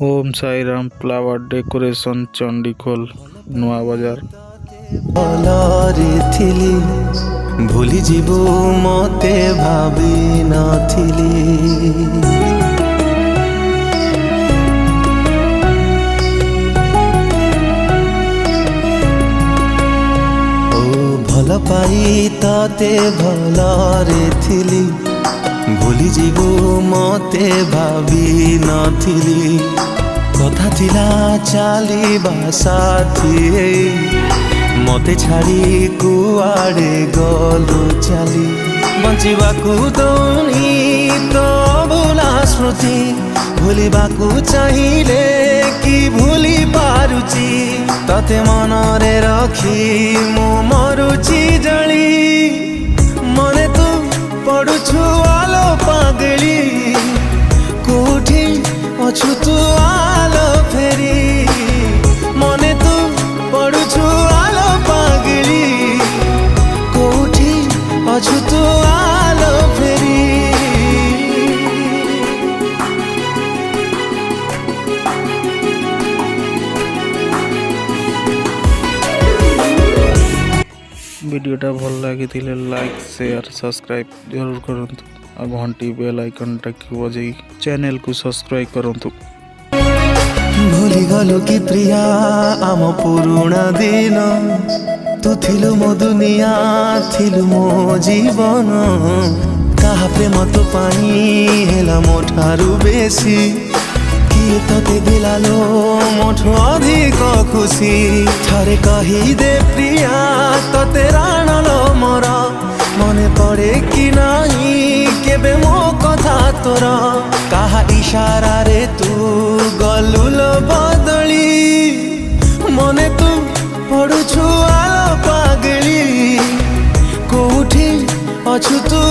ओम Sai Ram flower decoration Chandikhol नुआ बाजार। भूली जीवु मते भावी नथिली। भल पाई तते भलरे थिली। भूली जीवु मते भावी नथिली। कथा थिला चालिबा साथी मते छाड़ी कुआड़े गलु चली। बंचिबाकू दौनी तो भूला स्मृति। भूलिबाकू चाहिए कि भूली पारुची। तते मनरे रखी मु मरुची जली। मने तू पड़ुछु आलो पागली। कोठी अछु तू आलो फेरी। मने तू पड़ुछु आलो पागली। कोठी अछु तू आलो फेरी। वीडियोटा भल लगी लाइक शेयर सब्सक्राइब जरूर करंतु आ घंटी बेल आइकन टाकि बजाई चैनल को सब्सक्राइब करंतु। भूली गलु कि प्रिया आम पुरुणा दिन। तू थिलु मो दुनिया थिलु मो जीवन। कहा प्रेम तो पाई हेला मो ठारू बेसी। किए तते दिलालो मोठो अधिक खुशी। थरे कही दे प्रिया तते राणलो मोर। मने पड़े कि नहीं केबे मो कथा तोर। कहा इशारा रे तू गलुलो बदली। मने तू पड़ुछु आलो पागली। कोठी अछु तू